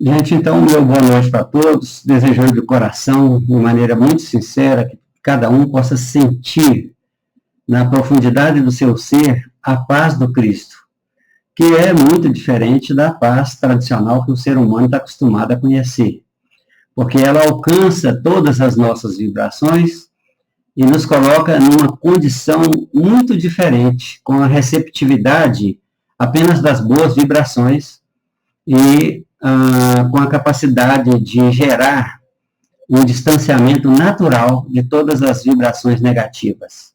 Gente, então, meu boa noite para todos, desejando de coração, de maneira muito sincera, que cada um possa sentir na profundidade do seu ser a paz do Cristo, que é muito diferente da paz tradicional que o ser humano está acostumado a conhecer, porque ela alcança todas as nossas vibrações e nos coloca numa condição muito diferente, com a receptividade apenas das boas vibrações e com a capacidade de gerar um distanciamento natural de todas as vibrações negativas.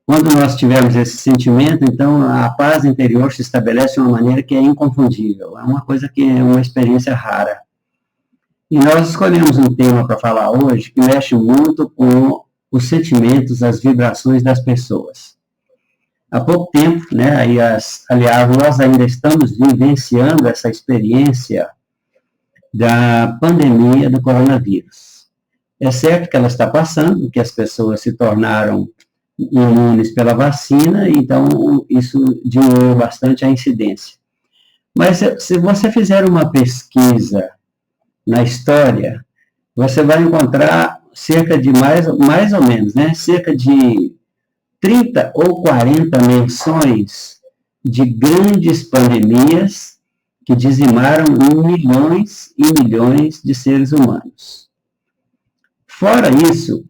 Quando nós tivermos esse sentimento, então a paz interior se estabelece de uma maneira que é inconfundível, é uma coisa que é uma experiência rara. E nós escolhemos um tema para falar hoje que mexe muito com os sentimentos, as vibrações das pessoas. Há pouco tempo, né, aliás, nós ainda estamos vivenciando essa experiência da pandemia do coronavírus. É certo que ela está passando, que as pessoas se tornaram imunes pela vacina, então isso diminuiu bastante a incidência. Mas se você fizer uma pesquisa na história, você vai encontrar cerca de mais ou menos, né, cerca de 30 ou 40 menções de grandes pandemias que dizimaram milhões e milhões de seres humanos. Fora isso,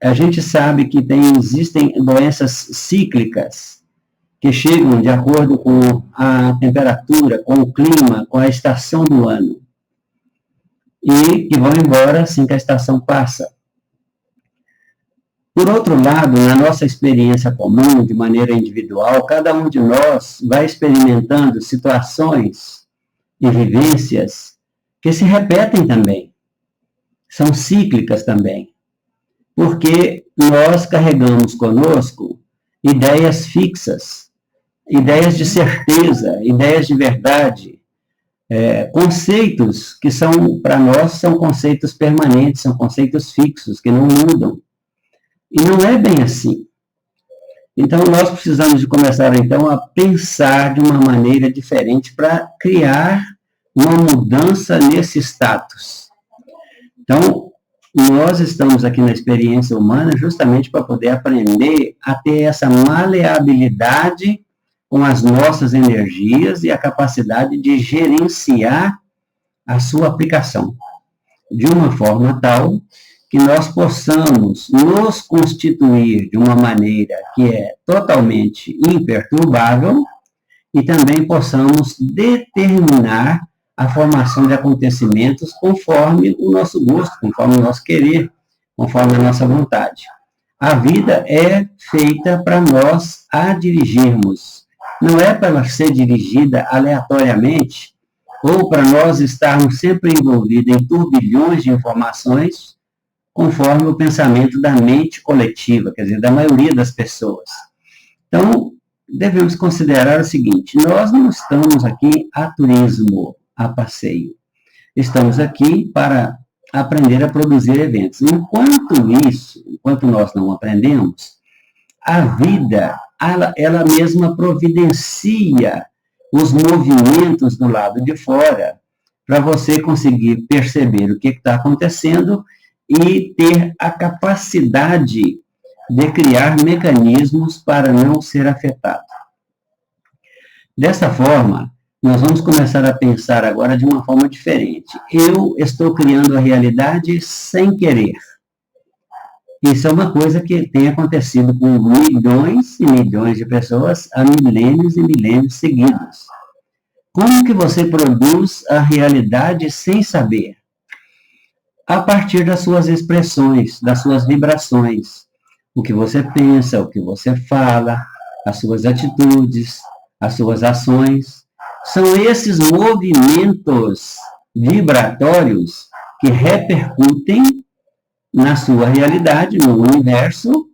a gente sabe que existem doenças cíclicas que chegam de acordo com a temperatura, com o clima, com a estação do ano, e que vão embora assim que a estação passa. Por outro lado, na nossa experiência comum, de maneira individual, cada um de nós vai experimentando situações e vivências que se repetem também, são cíclicas também, porque nós carregamos conosco ideias fixas, ideias de certeza, ideias de verdade, conceitos que para nós, são conceitos permanentes, são conceitos fixos, que não mudam. E não é bem assim. Então, nós precisamos de começar, então, a pensar de uma maneira diferente para criar uma mudança nesse status. Então, nós estamos aqui na experiência humana justamente para poder aprender a ter essa maleabilidade com as nossas energias e a capacidade de gerenciar a sua aplicação de uma forma tal que nós possamos nos constituir de uma maneira que é totalmente imperturbável e também possamos determinar a formação de acontecimentos conforme o nosso gosto, conforme o nosso querer, conforme a nossa vontade. A vida é feita para nós a dirigirmos, não é para ela ser dirigida aleatoriamente ou para nós estarmos sempre envolvidos em turbilhões de informações conforme o pensamento da mente coletiva, quer dizer, da maioria das pessoas. Então, devemos considerar o seguinte: nós não estamos aqui a turismo, a passeio. Estamos aqui para aprender a produzir eventos. Enquanto nós não aprendemos, a vida, ela mesma providencia os movimentos do lado de fora para você conseguir perceber o que está acontecendo e ter a capacidade de criar mecanismos para não ser afetado. Dessa forma, nós vamos começar a pensar agora de uma forma diferente. Eu estou criando a realidade sem querer. Isso é uma coisa que tem acontecido com milhões e milhões de pessoas há milênios e milênios seguidos. Como que você produz a realidade sem saber? A partir das suas expressões, das suas vibrações. O que você pensa, o que você fala, as suas atitudes, as suas ações. São esses movimentos vibratórios que repercutem na sua realidade, no universo,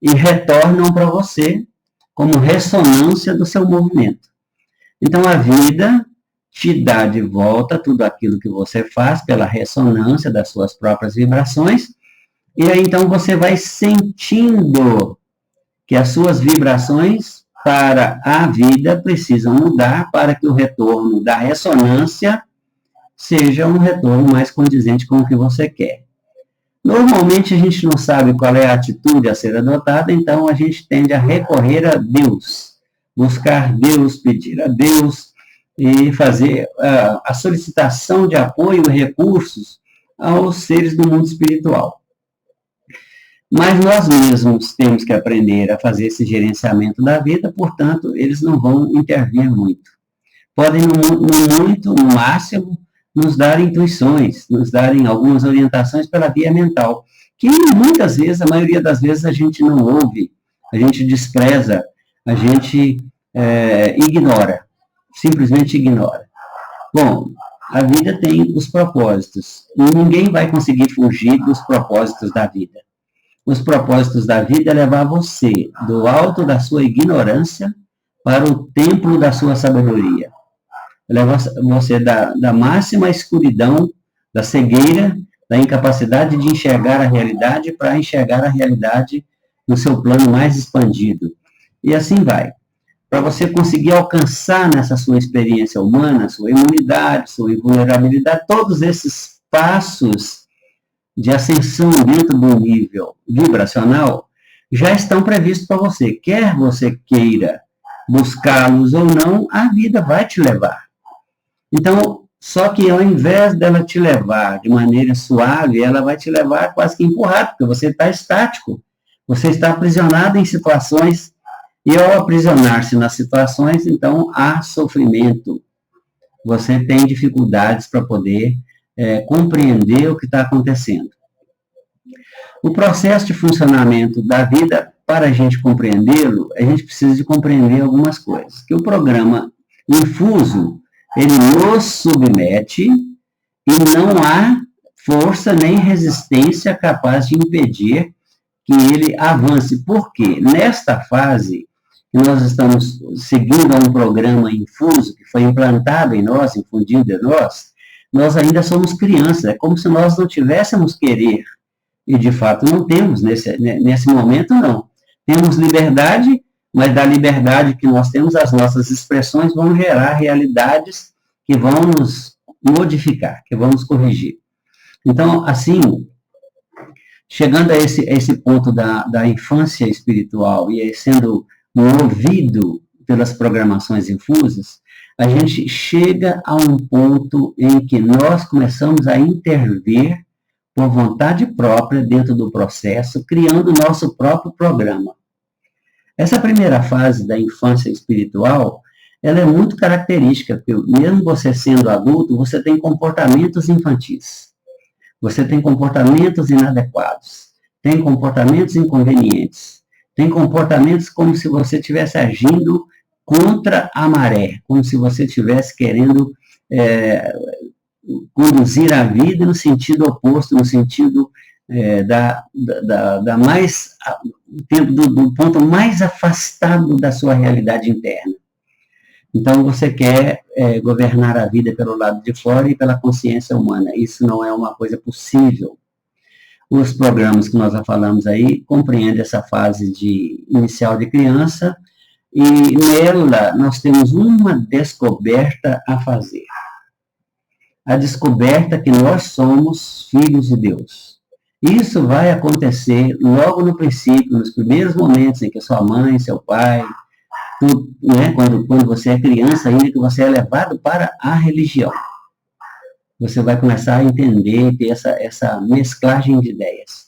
e retornam para você como ressonância do seu movimento. Então, a vida te dá de volta tudo aquilo que você faz pela ressonância das suas próprias vibrações, e aí então você vai sentindo que as suas vibrações para a vida precisam mudar para que o retorno da ressonância seja um retorno mais condizente com o que você quer. Normalmente a gente não sabe qual é a atitude a ser adotada, então a gente tende a recorrer a Deus, buscar Deus, pedir a Deus e fazer a solicitação de apoio e recursos aos seres do mundo espiritual. Mas nós mesmos temos que aprender a fazer esse gerenciamento da vida, portanto, eles não vão intervir muito. Podem, no máximo, nos dar intuições, nos darem algumas orientações pela via mental, que muitas vezes, a maioria das vezes, a gente não ouve, a gente despreza, a gente ignora, simplesmente ignora. Bom, a vida tem os propósitos, e ninguém vai conseguir fugir dos propósitos da vida. Os propósitos da vida é levar você do alto da sua ignorância para o templo da sua sabedoria. Leva você da máxima escuridão, da cegueira, da incapacidade de enxergar a realidade para enxergar a realidade no seu plano mais expandido. E assim vai. Para você conseguir alcançar nessa sua experiência humana, sua imunidade, sua invulnerabilidade, todos esses passos de ascensão dentro do nível vibracional já estão previstos para você. Quer você queira buscá-los ou não, a vida vai te levar. Então, só que ao invés dela te levar de maneira suave, ela vai te levar quase que empurrado, porque você está estático. Você está aprisionado em situações, e ao aprisionar-se nas situações, então há sofrimento. Você tem dificuldades para poder compreender o que está acontecendo. O processo de funcionamento da vida, para a gente compreendê-lo, a gente precisa de compreender algumas coisas. Que o programa infuso, ele nos submete e não há força nem resistência capaz de impedir que ele avance. Por quê? Nesta fase, que nós estamos seguindo a um programa infuso que foi implantado em nós, infundido em nós, nós ainda somos crianças, é como se nós não tivéssemos querer, e de fato não temos, nesse momento não. Temos liberdade, mas da liberdade que nós temos, as nossas expressões vão gerar realidades que vão nos modificar, que vão nos corrigir. Então, assim, chegando a esse ponto da infância espiritual e sendo movido pelas programações infusas, a gente chega a um ponto em que nós começamos a intervir por vontade própria dentro do processo, criando o nosso próprio programa. Essa primeira fase da infância espiritual, ela é muito característica, porque mesmo você sendo adulto, você tem comportamentos infantis. Você tem comportamentos inadequados, tem comportamentos inconvenientes, tem comportamentos como se você estivesse agindo contra a maré, como se você estivesse querendo conduzir a vida no sentido oposto, no sentido do ponto mais afastado da sua realidade interna. Então, você quer governar a vida pelo lado de fora e pela consciência humana. Isso não é uma coisa possível. Os programas que nós já falamos aí compreendem essa fase inicial de criança, e nela nós temos uma descoberta a fazer. A descoberta que nós somos filhos de Deus. Isso vai acontecer logo no princípio, nos primeiros momentos em que sua mãe, seu pai, quando você é criança ainda, que você é levado para a religião. Você vai começar a entender, ter essa mesclagem de ideias.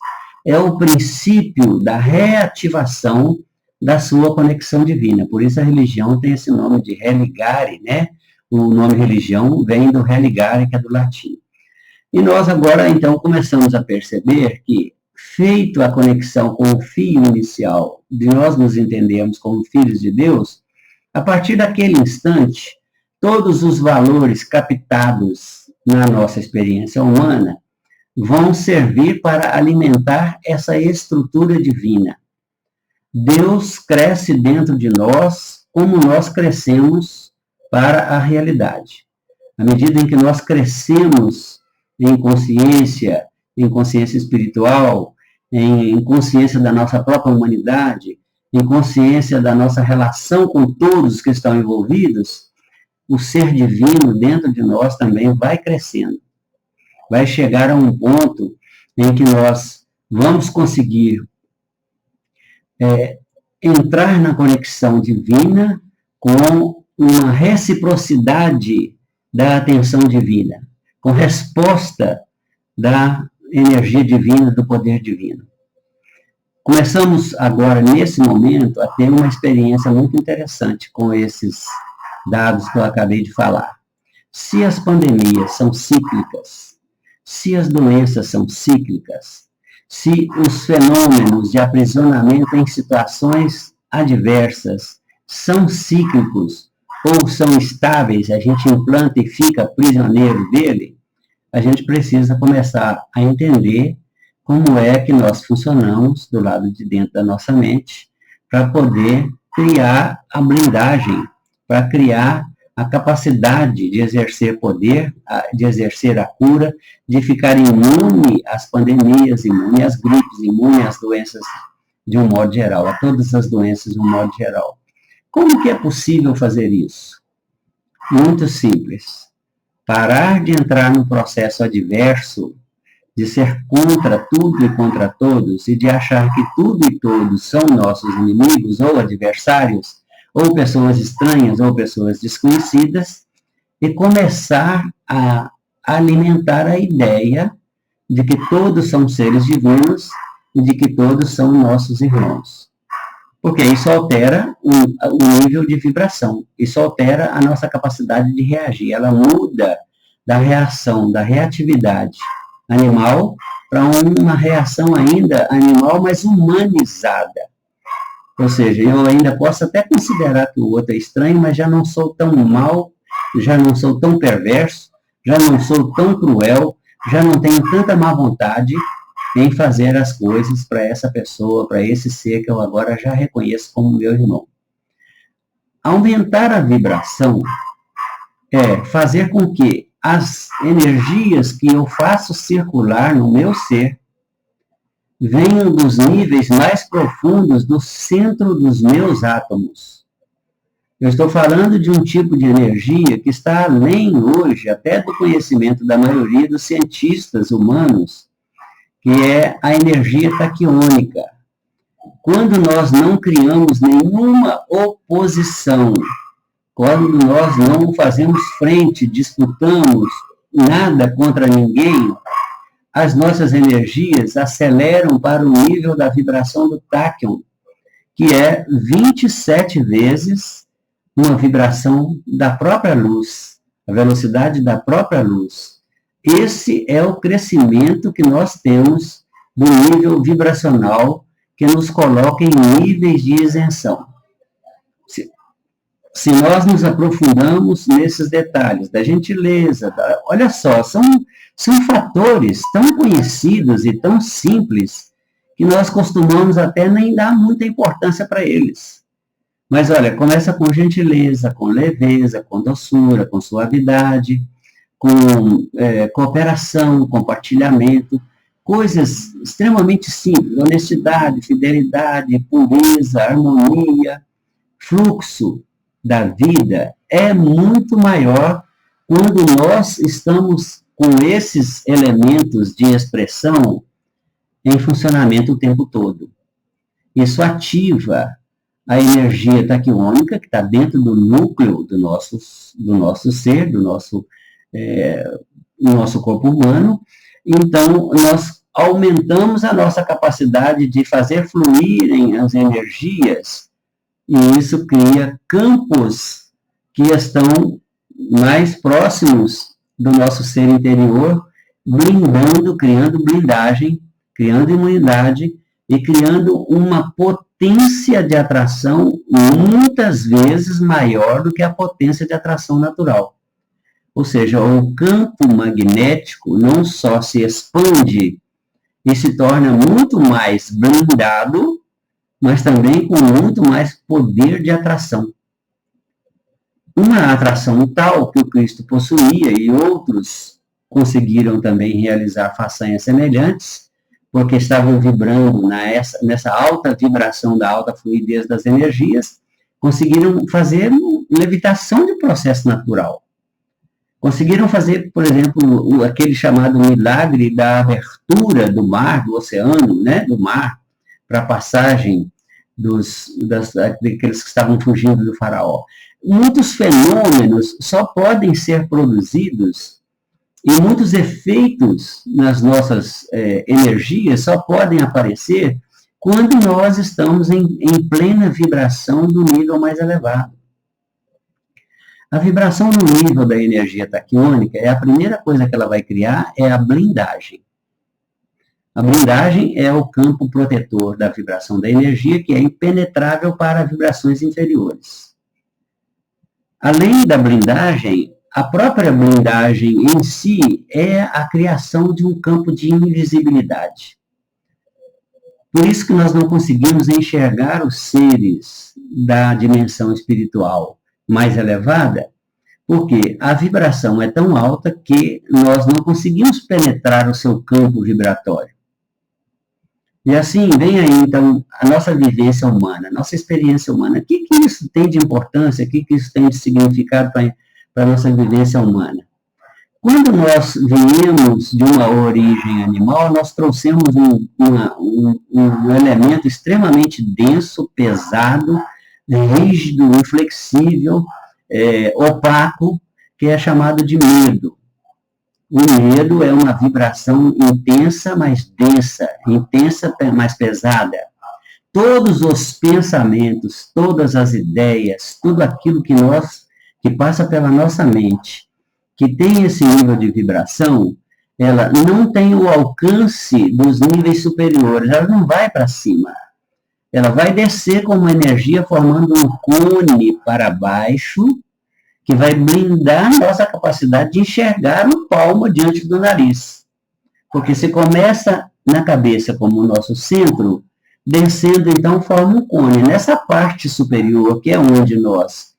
É o princípio da reativação da sua conexão divina. Por isso a religião tem esse nome de religare, né? O nome religião vem do religare, que é do latim. E nós agora, então, começamos a perceber que, feito a conexão com o fio inicial, de nós nos entendermos como filhos de Deus, a partir daquele instante, todos os valores captados na nossa experiência humana vão servir para alimentar essa estrutura divina. Deus cresce dentro de nós como nós crescemos para a realidade. À medida em que nós crescemos em consciência espiritual, em consciência da nossa própria humanidade, em consciência da nossa relação com todos que estão envolvidos, o ser divino dentro de nós também vai crescendo. Vai chegar a um ponto em que nós vamos conseguir entrar na conexão divina com uma reciprocidade da atenção divina, com resposta da energia divina, do poder divino. Começamos agora, nesse momento, a ter uma experiência muito interessante com esses dados que eu acabei de falar. Se as pandemias são cíclicas, se as doenças são cíclicas, se os fenômenos de aprisionamento em situações adversas são cíclicos ou são estáveis, a gente implanta e fica prisioneiro dele, a gente precisa começar a entender como é que nós funcionamos do lado de dentro da nossa mente para poder criar a blindagem, para criar a capacidade de exercer poder, de exercer a cura, de ficar imune às pandemias, imune às gripes, imune às doenças de um modo geral, a todas as doenças de um modo geral. Como que é possível fazer isso? Muito simples. Parar de entrar no processo adverso, de ser contra tudo e contra todos, e de achar que tudo e todos são nossos inimigos ou adversários, ou pessoas estranhas, ou pessoas desconhecidas, e começar a alimentar a ideia de que todos são seres divinos e de que todos são nossos irmãos. Porque isso altera o nível de vibração, isso altera a nossa capacidade de reagir, ela muda da reação, da reatividade animal para uma reação ainda animal, mas humanizada. Ou seja, eu ainda posso até considerar que o outro é estranho, mas já não sou tão mau, já não sou tão perverso, já não sou tão cruel, já não tenho tanta má vontade em fazer as coisas para essa pessoa, para esse ser que eu agora já reconheço como meu irmão. Aumentar a vibração é fazer com que as energias que eu faço circular no meu ser venham dos níveis mais profundos do centro dos meus átomos. Eu estou falando de um tipo de energia que está além hoje até do conhecimento da maioria dos cientistas humanos, que é a energia taquiônica. Quando nós não criamos nenhuma oposição, quando nós não fazemos frente, disputamos nada contra ninguém, as nossas energias aceleram para o nível da vibração do táquion, que é 27 vezes uma vibração da própria luz, a velocidade da própria luz. Esse é o crescimento que nós temos do nível vibracional que nos coloca em níveis de isenção. Se nós nos aprofundamos nesses detalhes da gentileza, olha só, são fatores tão conhecidos e tão simples que nós costumamos até nem dar muita importância para eles. Mas olha, começa com gentileza, com leveza, com doçura, com suavidade, com cooperação, compartilhamento, coisas extremamente simples, honestidade, fidelidade, pureza, harmonia, fluxo da vida é muito maior quando nós estamos com esses elementos de expressão em funcionamento o tempo todo. Isso ativa a energia taquiônica que está dentro do núcleo do nosso ser, do nosso corpo humano. Então, nós aumentamos a nossa capacidade de fazer fluírem as energias e isso cria campos que estão mais próximos do nosso ser interior, blindando, criando blindagem, criando imunidade e criando uma potência de atração muitas vezes maior do que a potência de atração natural. Ou seja, o campo magnético não só se expande e se torna muito mais blindado, mas também com muito mais poder de atração. Uma atração tal que o Cristo possuía e outros conseguiram também realizar façanhas semelhantes, porque estavam vibrando nessa alta vibração da alta fluidez das energias, conseguiram fazer levitação de processo natural. Conseguiram fazer, por exemplo, aquele chamado milagre da abertura do mar, do oceano, né, do mar, para a passagem daqueles que estavam fugindo do faraó. Muitos fenômenos só podem ser produzidos e muitos efeitos nas nossas energias só podem aparecer quando nós estamos em plena vibração do nível mais elevado. A vibração no nível da energia taquiônica a primeira coisa que ela vai criar é a blindagem. A blindagem é o campo protetor da vibração da energia, que é impenetrável para vibrações inferiores. Além da blindagem, a própria blindagem em si é a criação de um campo de invisibilidade. Por isso que nós não conseguimos enxergar os seres da dimensão espiritual mais elevada, porque a vibração é tão alta que nós não conseguimos penetrar o seu campo vibratório. E assim, vem aí, então, a nossa vivência humana, a nossa experiência humana. O que isso tem de importância, o que isso tem de significado para a nossa vivência humana? Quando nós viemos de uma origem animal, nós trouxemos um elemento extremamente denso, pesado, rígido, inflexível, opaco, que é chamado de medo. O medo é uma vibração intensa, mas densa, intensa, mais pesada. Todos os pensamentos, todas as ideias, tudo aquilo que passa pela nossa mente, que tem esse nível de vibração, ela não tem o alcance dos níveis superiores, ela não vai para cima. Ela vai descer como uma energia formando um cone para baixo, que vai blindar a nossa capacidade de enxergar o palmo diante do nariz. Porque se começa na cabeça como o nosso centro, descendo então forma um cone. Nessa parte superior, que é onde nós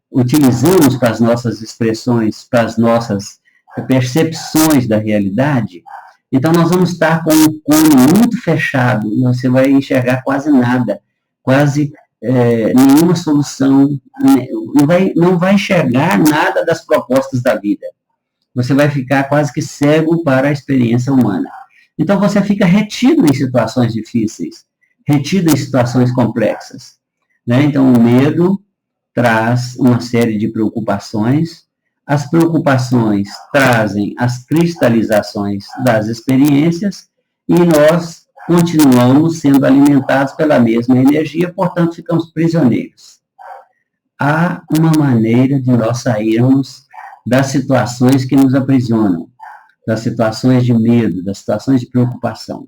utilizamos para as nossas expressões, para as nossas percepções da realidade, então nós vamos estar com um cone muito fechado, você vai enxergar quase nada, quase nenhuma solução, não vai enxergar nada das propostas da vida. Você vai ficar quase que cego para a experiência humana. Então você fica retido em situações difíceis, retido em situações complexas, né? Então o medo traz uma série de preocupações, as preocupações trazem as cristalizações das experiências e nós continuamos sendo alimentados pela mesma energia, portanto ficamos prisioneiros. Há uma maneira de nós sairmos das situações que nos aprisionam, das situações de medo, das situações de preocupação.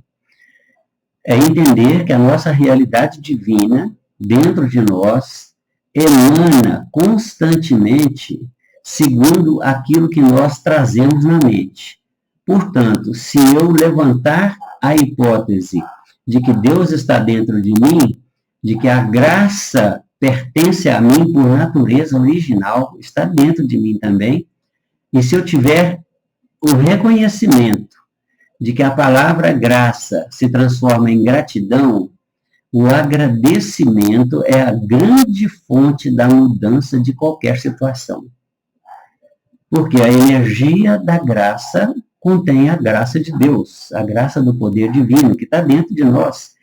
É entender que a nossa realidade divina, dentro de nós, emana constantemente segundo aquilo que nós trazemos na mente. Portanto, se eu levantar a hipótese de que Deus está dentro de mim, de que a graça pertence a mim por natureza original, está dentro de mim também, e se eu tiver o reconhecimento de que a palavra graça se transforma em gratidão, o agradecimento é a grande fonte da mudança de qualquer situação. Porque a energia da graça contém a graça de Deus, a graça do poder divino que está dentro de nós.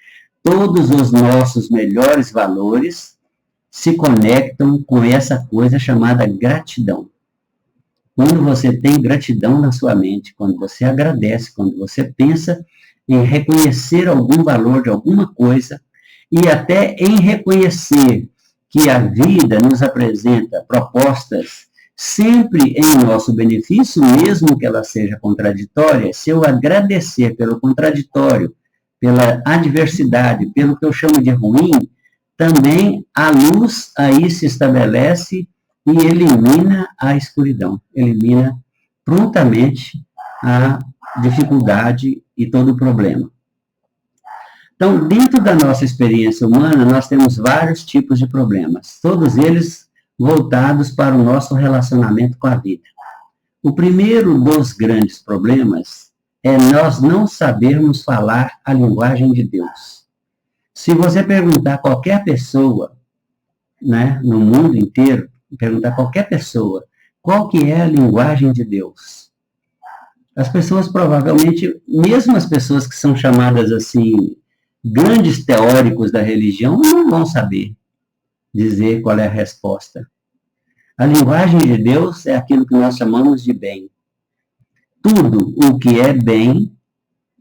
Todos os nossos melhores valores se conectam com essa coisa chamada gratidão. Quando você tem gratidão na sua mente, quando você agradece, quando você pensa em reconhecer algum valor de alguma coisa e até em reconhecer que a vida nos apresenta propostas sempre em nosso benefício, mesmo que ela seja contraditória, se eu agradecer pelo contraditório, pela adversidade, pelo que eu chamo de ruim, também a luz aí se estabelece e elimina a escuridão, elimina prontamente a dificuldade e todo o problema. Então, dentro da nossa experiência humana, nós temos vários tipos de problemas, todos eles voltados para o nosso relacionamento com a vida. O primeiro dos grandes problemas é nós não sabermos falar a linguagem de Deus. Se você perguntar a qualquer pessoa né, no mundo inteiro, perguntar a qualquer pessoa qual que é a linguagem de Deus, as pessoas provavelmente, mesmo as pessoas que são chamadas assim, grandes teóricos da religião, não vão saber dizer qual é a resposta. A linguagem de Deus é aquilo que nós chamamos de bem. Tudo o que é bem,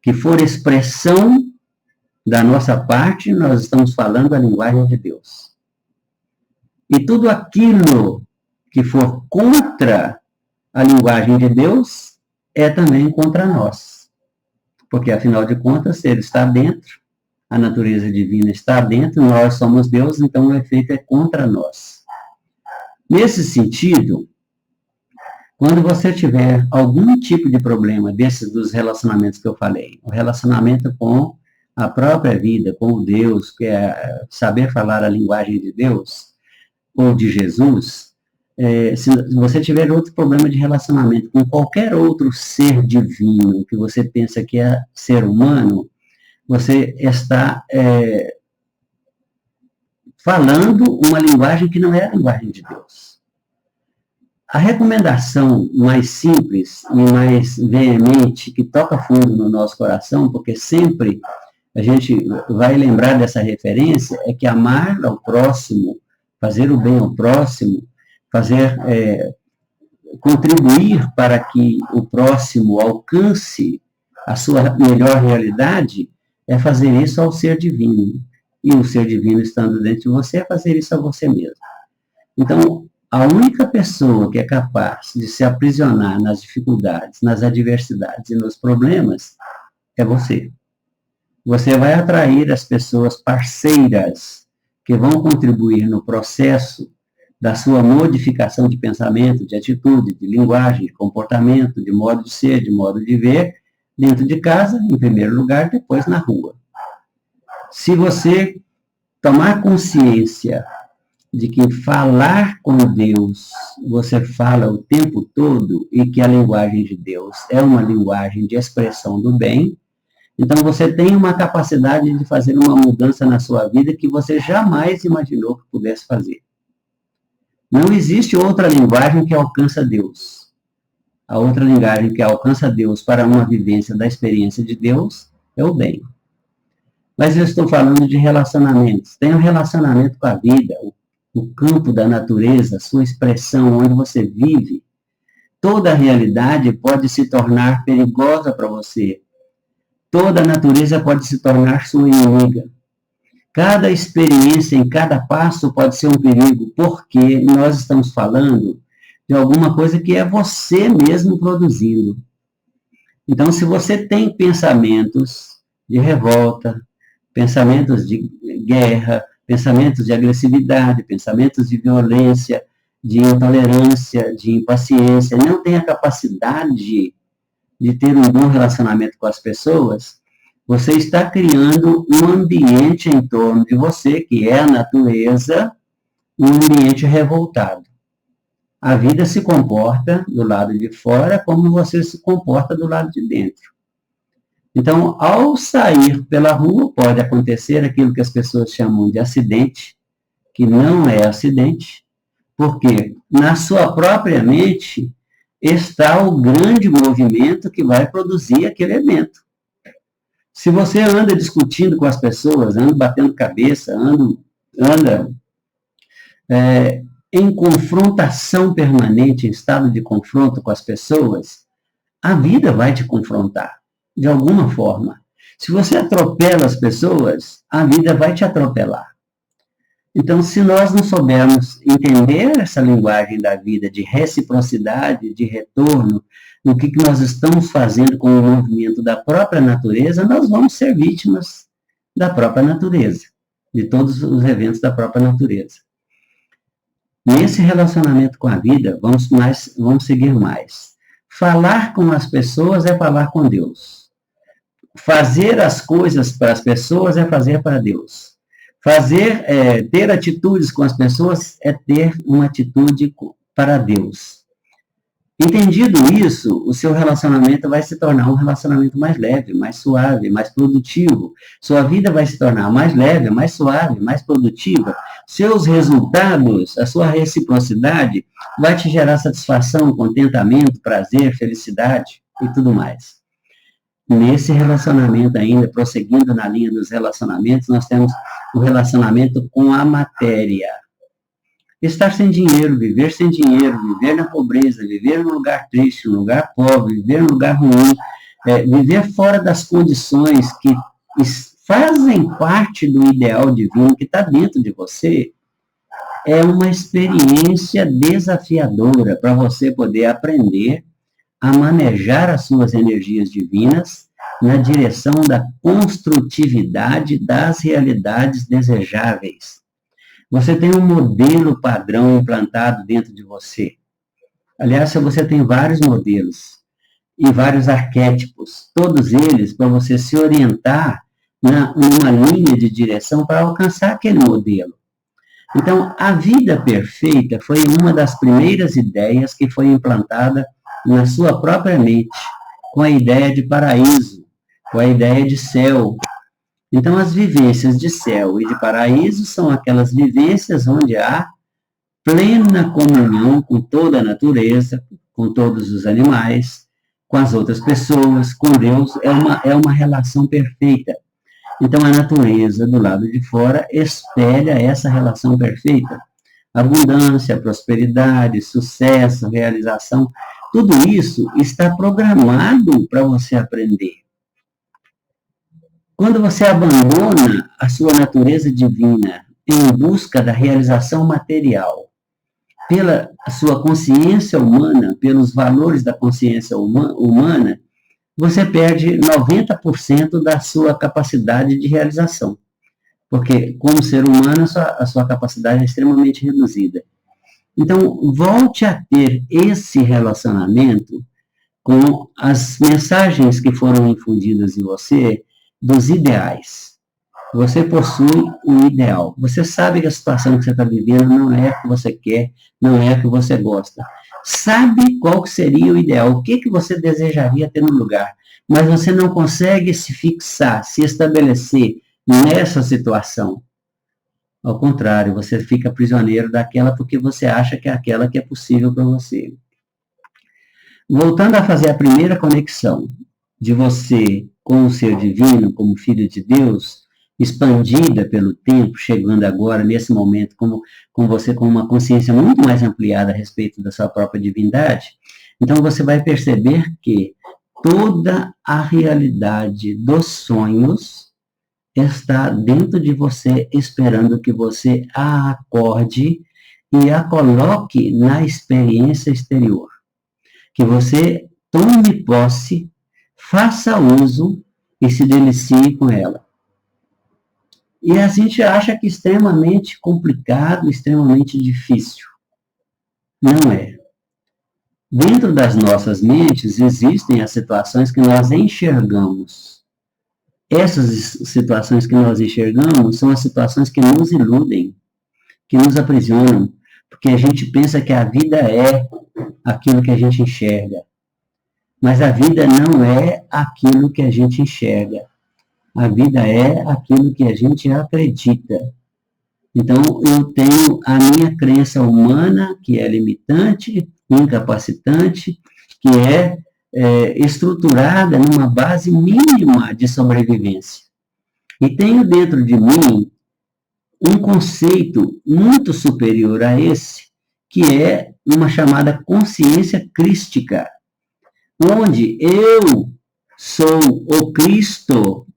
que for expressão da nossa parte, nós estamos falando a linguagem de Deus. E tudo aquilo que for contra a linguagem de Deus é também contra nós. Porque, afinal de contas, ele está dentro, a natureza divina está dentro, nós somos Deus, então o efeito é contra nós. Nesse sentido, quando você tiver algum tipo de problema desses dos relacionamentos que eu falei, o relacionamento com a própria vida, com o Deus, que é saber falar a linguagem de Deus, ou de Jesus, se você tiver outro problema de relacionamento com qualquer outro ser divino que você pensa que é ser humano, você está falando uma linguagem que não é a linguagem de Deus. A recomendação mais simples e mais veemente, que toca fundo no nosso coração, porque sempre a gente vai lembrar dessa referência, é que amar ao próximo, fazer o bem ao próximo, contribuir para que o próximo alcance a sua melhor realidade, é fazer isso ao ser divino. E o ser divino estando dentro de você, é fazer isso a você mesmo. Então, a única pessoa que é capaz de se aprisionar nas dificuldades, nas adversidades e nos problemas, é você. Você vai atrair as pessoas parceiras que vão contribuir no processo da sua modificação de pensamento, de atitude, de linguagem, de comportamento, de modo de ser, de modo de ver, dentro de casa, em primeiro lugar, depois na rua. Se você tomar consciência de que falar com Deus, você fala o tempo todo, e que a linguagem de Deus é uma linguagem de expressão do bem, então você tem uma capacidade de fazer uma mudança na sua vida que você jamais imaginou que pudesse fazer. Não existe outra linguagem que alcança Deus. A outra linguagem que alcança Deus para uma vivência da experiência de Deus é o bem. Mas eu estou falando de relacionamentos. Tem um relacionamento com a vida, o campo da natureza, a sua expressão, onde você vive. Toda a realidade pode se tornar perigosa para você. Toda a natureza pode se tornar sua inimiga. Cada experiência em cada passo pode ser um perigo, porque nós estamos falando de alguma coisa que é você mesmo produzindo. Então, se você tem pensamentos de revolta, pensamentos de guerra, pensamentos de agressividade, pensamentos de violência, de intolerância, de impaciência, não tem a capacidade de ter um bom relacionamento com as pessoas, você está criando um ambiente em torno de você, que é a natureza, um ambiente revoltado. A vida se comporta do lado de fora como você se comporta do lado de dentro. Então, ao sair pela rua, pode acontecer aquilo que as pessoas chamam de acidente, que não é acidente, porque na sua própria mente está o grande movimento que vai produzir aquele evento. Se você anda discutindo com as pessoas, anda batendo cabeça, anda em confrontação permanente, em estado de confronto com as pessoas, a vida vai te confrontar, de alguma forma. Se você atropela as pessoas, a vida vai te atropelar. Então, se nós não soubermos entender essa linguagem da vida de reciprocidade, de retorno, no que nós estamos fazendo com o movimento da própria natureza, nós vamos ser vítimas da própria natureza, de todos os eventos da própria natureza. Nesse relacionamento com a vida, vamos seguir mais. Falar com as pessoas é falar com Deus. Fazer as coisas para as pessoas é fazer para Deus. Ter atitudes com as pessoas é ter uma atitude para Deus. Entendido isso, o seu relacionamento vai se tornar um relacionamento mais leve, mais suave, mais produtivo. Sua vida vai se tornar mais leve, mais suave, mais produtiva. Seus resultados, a sua reciprocidade vai te gerar satisfação, contentamento, prazer, felicidade e tudo mais. Nesse relacionamento ainda, prosseguindo na linha dos relacionamentos, nós temos o relacionamento com a matéria. Estar sem dinheiro, viver na pobreza, viver num lugar triste, num lugar pobre, viver num lugar ruim, viver fora das condições que fazem parte do ideal divino que está dentro de você, é uma experiência desafiadora para você poder aprender a manejar as suas energias divinas na direção da construtividade das realidades desejáveis. Você tem um modelo padrão implantado dentro de você. Aliás, você tem vários modelos e vários arquétipos, todos eles para você se orientar numa linha de direção para alcançar aquele modelo. Então, a vida perfeita foi uma das primeiras ideias que foi implantada na sua própria mente, com a ideia de paraíso, com a ideia de céu. Então, as vivências de céu e de paraíso são aquelas vivências onde há plena comunhão com toda a natureza, com todos os animais, com as outras pessoas, com Deus. É uma relação perfeita. Então, a natureza do lado de fora espelha essa relação perfeita. Abundância, prosperidade, sucesso, realização, tudo isso está programado para você aprender. Quando você abandona a sua natureza divina em busca da realização material, pela sua consciência humana, pelos valores da consciência humana, você perde 90% da sua capacidade de realização. Porque, como ser humano, a sua capacidade é extremamente reduzida. Então, volte a ter esse relacionamento com as mensagens que foram infundidas em você dos ideais. Você possui um ideal. Você sabe que a situação que você está vivendo não é a que você quer, não é a que você gosta. Sabe qual que seria o ideal, o que você desejaria ter no lugar, mas você não consegue se fixar, se estabelecer nessa situação. Ao contrário, você fica prisioneiro daquela porque você acha que é aquela que é possível para você. Voltando a fazer a primeira conexão de você com o ser divino, como filho de Deus, expandida pelo tempo, chegando agora, nesse momento, com você com uma consciência muito mais ampliada a respeito da sua própria divindade, então você vai perceber que toda a realidade dos sonhos está dentro de você, esperando que você a acorde e a coloque na experiência exterior. Que você tome posse, faça uso e se delicie com ela. E a gente acha que é extremamente complicado, extremamente difícil. Não é. Dentro das nossas mentes existem as situações que nós enxergamos. Essas situações que nós enxergamos são as situações que nos iludem, que nos aprisionam, porque a gente pensa que a vida é aquilo que a gente enxerga. Mas a vida não é aquilo que a gente enxerga. A vida é aquilo que a gente acredita. Então, eu tenho a minha crença humana, que é limitante, incapacitante, que é estruturada numa base mínima de sobrevivência. E tenho dentro de mim um conceito muito superior a esse, que é uma chamada consciência crística, onde eu sou o Cristo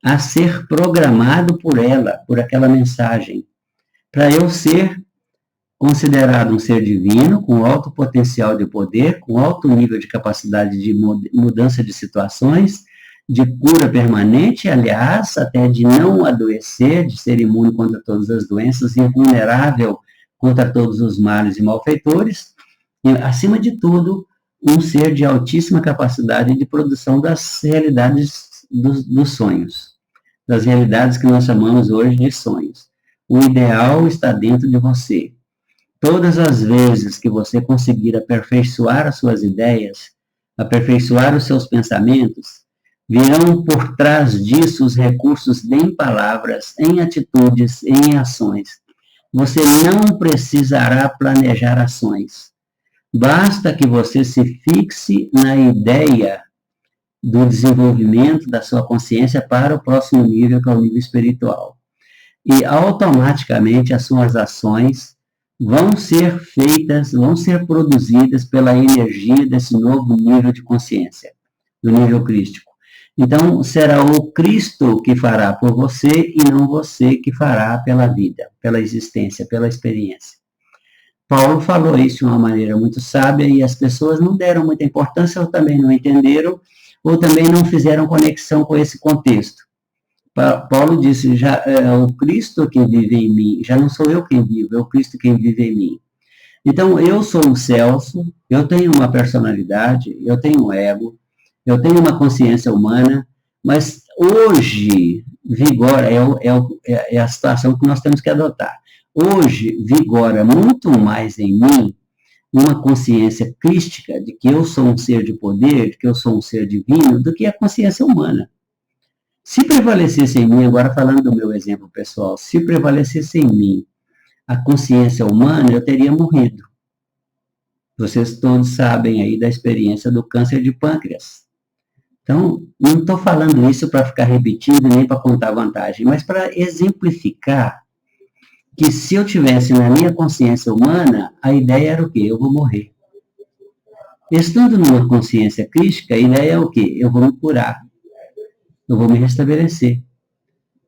a ser programado por ela, por aquela mensagem, para eu ser considerado um ser divino, com alto potencial de poder, com alto nível de capacidade de mudança de situações, de cura permanente, aliás, até de não adoecer, de ser imune contra todas as doenças, invulnerável contra todos os males e malfeitores, e, acima de tudo, um ser de altíssima capacidade de produção das realidades dos sonhos, das realidades que nós chamamos hoje de sonhos. O ideal está dentro de você. Todas as vezes que você conseguir aperfeiçoar as suas ideias, aperfeiçoar os seus pensamentos, virão por trás disso os recursos em palavras, em atitudes, em ações. Você não precisará planejar ações. Basta que você se fixe na ideia do desenvolvimento da sua consciência para o próximo nível, que é o nível espiritual. E automaticamente as suas ações vão ser feitas, vão ser produzidas pela energia desse novo nível de consciência, do nível crístico. Então, será o Cristo que fará por você e não você que fará pela vida, pela existência, pela experiência. Paulo falou isso de uma maneira muito sábia e as pessoas não deram muita importância, ou também não entenderam, ou também não fizeram conexão com esse contexto. Paulo disse, já é o Cristo que vive em mim, já não sou eu quem vivo, é o Cristo quem vive em mim. Então, eu sou o Celso, eu tenho uma personalidade, eu tenho um ego, eu tenho uma consciência humana, mas hoje vigora, é a situação que nós temos que adotar. Hoje vigora muito mais em mim uma consciência crística de que eu sou um ser de poder, de que eu sou um ser divino, do que a consciência humana. Se prevalecesse em mim, agora falando do meu exemplo pessoal, se prevalecesse em mim a consciência humana, eu teria morrido. Vocês todos sabem aí da experiência do câncer de pâncreas. Então, não estou falando isso para ficar repetindo, nem para contar vantagem, mas para exemplificar que se eu tivesse na minha consciência humana, a ideia era o quê? Eu vou morrer. Estando numa consciência crística, a ideia é o quê? Eu vou me curar. Eu vou me restabelecer.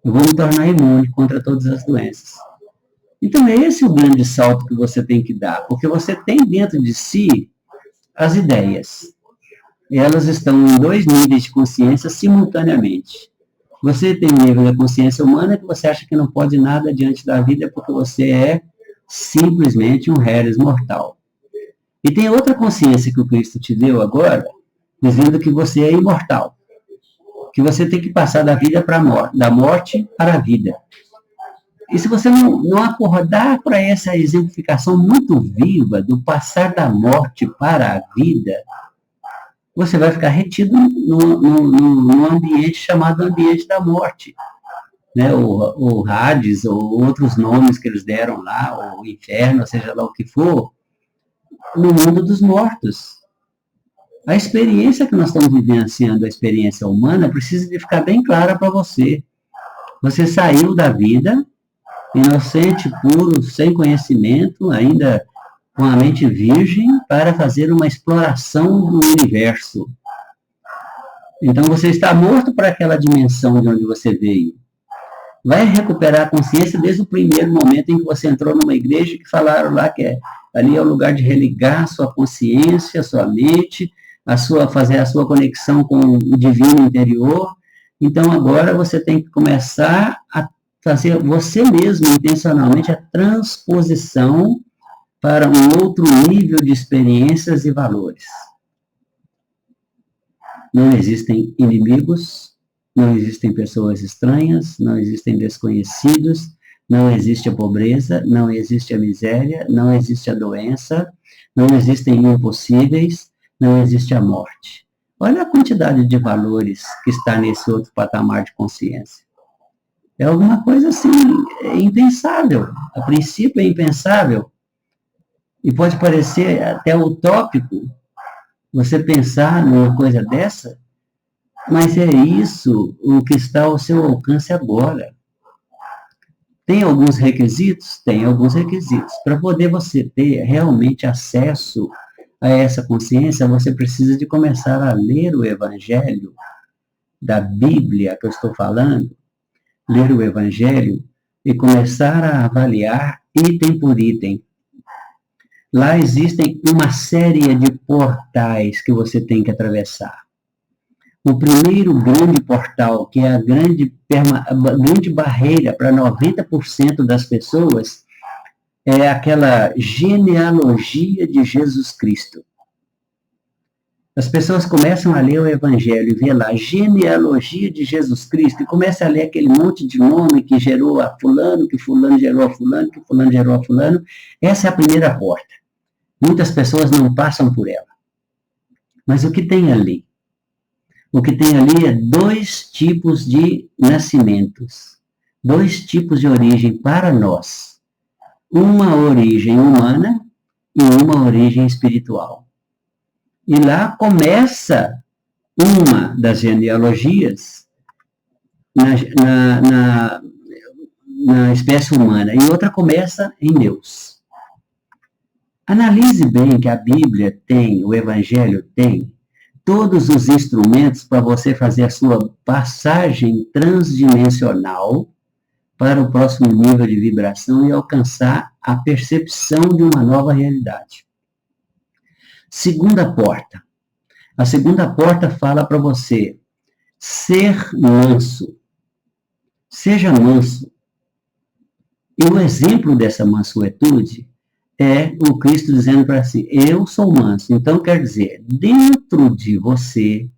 Eu vou me tornar imune contra todas as doenças. Então, é esse o grande salto que você tem que dar, porque você tem dentro de si as ideias. E elas estão em dois níveis de consciência simultaneamente. Você tem um nível da consciência humana que você acha que não pode nada diante da vida porque você é simplesmente um réis mortal. E tem outra consciência que o Cristo te deu agora, dizendo que você é imortal. Que você tem que passar da vida para a morte, da morte para a vida. E se você não acordar para essa exemplificação muito viva do passar da morte para a vida, você vai ficar retido num ambiente chamado ambiente da morte. Né? O Hades, ou outros nomes que eles deram lá, o inferno, seja lá o que for, no mundo dos mortos. A experiência que nós estamos vivenciando, a experiência humana, precisa de ficar bem clara para você. Você saiu da vida, inocente, puro, sem conhecimento, ainda com a mente virgem, para fazer uma exploração do universo. Então você está morto para aquela dimensão de onde você veio. Vai recuperar a consciência desde o primeiro momento em que você entrou numa igreja que falaram lá que ali é o lugar de religar a sua consciência, a sua mente, fazer a sua conexão com o divino interior. Então agora você tem que começar a fazer você mesmo, intencionalmente, a transposição para um outro nível de experiências e valores. Não existem inimigos, não existem pessoas estranhas, não existem desconhecidos, não existe a pobreza, não existe a miséria, não existe a doença, não existem impossíveis, não existe a morte. Olha a quantidade de valores que está nesse outro patamar de consciência. É alguma coisa assim, impensável. A princípio é impensável. E pode parecer até utópico você pensar numa coisa dessa, mas é isso o que está ao seu alcance agora. Tem alguns requisitos? Tem alguns requisitos. Para poder você ter realmente acesso a essa consciência, você precisa de começar a ler o Evangelho da Bíblia que eu estou falando, ler o Evangelho e começar a avaliar item por item. Lá existem uma série de portais que você tem que atravessar. O primeiro grande portal, que é a grande barreira para 90% das pessoas, é aquela genealogia de Jesus Cristo. As pessoas começam a ler o Evangelho e vê lá a genealogia de Jesus Cristo e começam a ler aquele monte de nome que gerou a fulano, que fulano gerou a fulano, que fulano gerou a fulano. Essa é a primeira porta. Muitas pessoas não passam por ela. Mas o que tem ali? O que tem ali é 2 tipos de nascimentos, 2 tipos de origem para nós. Uma origem humana e uma origem espiritual. E lá começa uma das genealogias na espécie humana, e outra começa em Deus. Analise bem que a Bíblia tem, o Evangelho tem, todos os instrumentos para você fazer a sua passagem transdimensional para o próximo nível de vibração e alcançar a percepção de uma nova realidade. Segunda porta. A segunda porta fala para você ser manso. Seja manso. E o exemplo dessa mansuetude é o Cristo dizendo para si, eu sou manso. Então, quer dizer, dentro de você,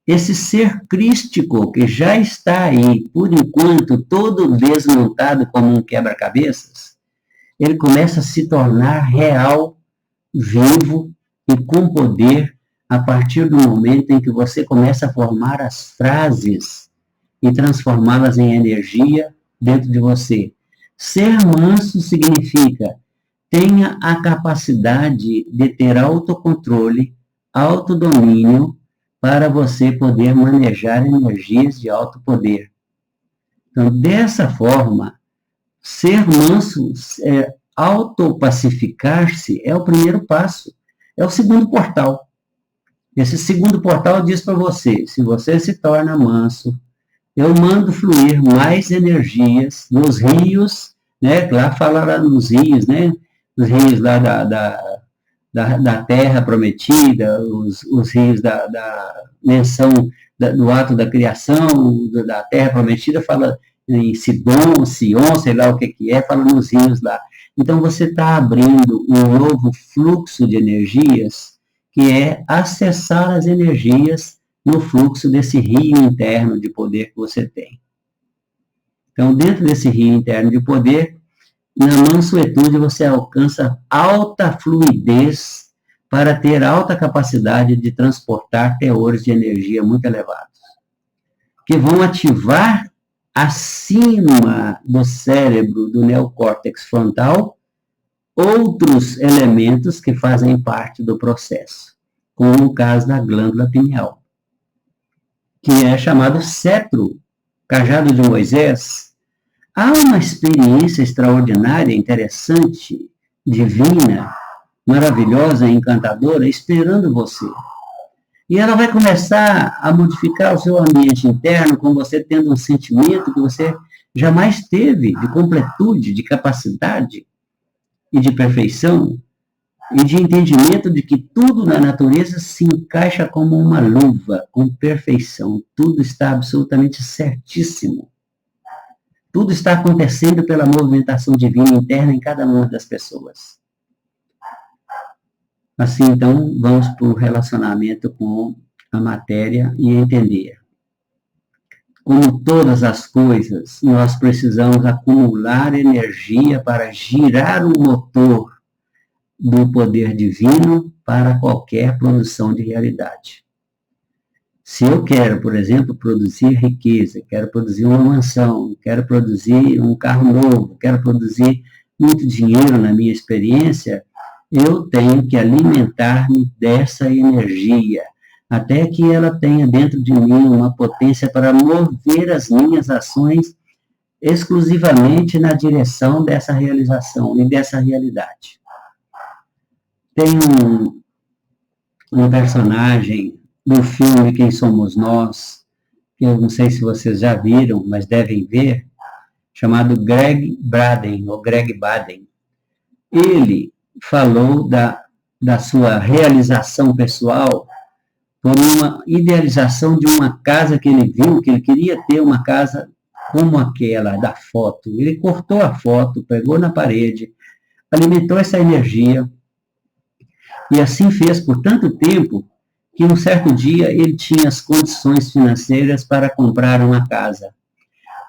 esse ser crístico que já está aí, por enquanto, todo desmontado como um quebra-cabeças, ele começa a se tornar real, vivo e com poder a partir do momento em que você começa a formar as frases e transformá-las em energia dentro de você. Ser manso significa tenha a capacidade de ter autocontrole, autodomínio, para você poder manejar energias de alto poder. Então, dessa forma, ser manso, autopacificar-se é o primeiro passo, é o segundo portal. Esse segundo portal diz para você, se você se torna manso, eu mando fluir mais energias nos rios, né? Lá fala lá nos rios, né? Os rios lá da terra prometida, os rios da menção do ato da criação, da terra prometida, fala em Sidom, Sion, sei lá o que é, fala nos rios lá. Então, você está abrindo um novo fluxo de energias, que é acessar as energias no fluxo desse rio interno de poder que você tem. Então, dentro desse rio interno de poder, na mansuetude você alcança alta fluidez para ter alta capacidade de transportar teores de energia muito elevados, que vão ativar acima do cérebro, do neocórtex frontal, outros elementos que fazem parte do processo, como o caso da glândula pineal, que é chamado cetro, cajado de Moisés. Há uma experiência extraordinária, interessante, divina, maravilhosa, encantadora, esperando você. E ela vai começar a modificar o seu ambiente interno, com você tendo um sentimento que você jamais teve, de completude, de capacidade e de perfeição, e de entendimento de que tudo na natureza se encaixa como uma luva, com perfeição. Tudo está absolutamente certíssimo. Tudo está acontecendo pela movimentação divina interna em cada uma das pessoas. Assim, então, vamos para o relacionamento com a matéria e entender. Como todas as coisas, nós precisamos acumular energia para girar o motor do poder divino para qualquer produção de realidade. Se eu quero, por exemplo, produzir riqueza, quero produzir uma mansão, quero produzir um carro novo, quero produzir muito dinheiro na minha experiência, eu tenho que alimentar-me dessa energia, até que ela tenha dentro de mim uma potência para mover as minhas ações exclusivamente na direção dessa realização e dessa realidade. Tem um personagem do filme Quem Somos Nós, que eu não sei se vocês já viram, mas devem ver, chamado Greg Braden, ou Greg Baden. Ele falou da sua realização pessoal por uma idealização de uma casa que ele viu, que ele queria ter uma casa como aquela da foto. Ele cortou a foto, pegou na parede, alimentou essa energia, e assim fez por tanto tempo, que um certo dia ele tinha as condições financeiras para comprar uma casa.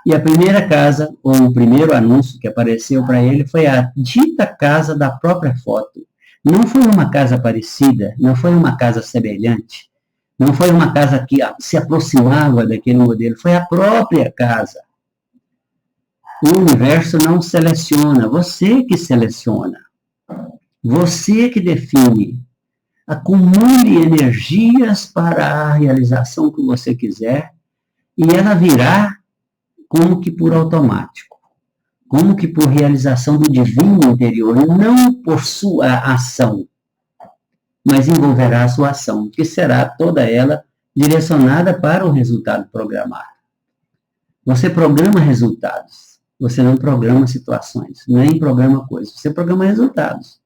E a primeira casa, ou o primeiro anúncio que apareceu para ele foi a dita casa da própria foto. Não foi uma casa parecida, não foi uma casa semelhante, não foi uma casa que se aproximava daquele modelo, foi a própria casa. O universo não seleciona, você que seleciona, você que define. Acumule energias para a realização que você quiser e ela virá como que por automático, como que por realização do divino interior, não por sua ação, mas envolverá a sua ação, que será toda ela direcionada para o resultado programado. Você programa resultados, você não programa situações, nem programa coisas, você programa resultados.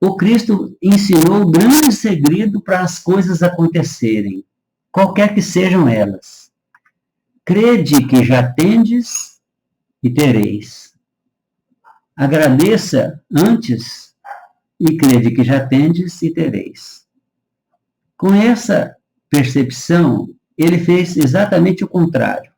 O Cristo ensinou o grande segredo para as coisas acontecerem, qualquer que sejam elas. Crede que já tendes e tereis. Agradeça antes e crede que já tendes e tereis. Com essa percepção, ele fez exatamente o contrário.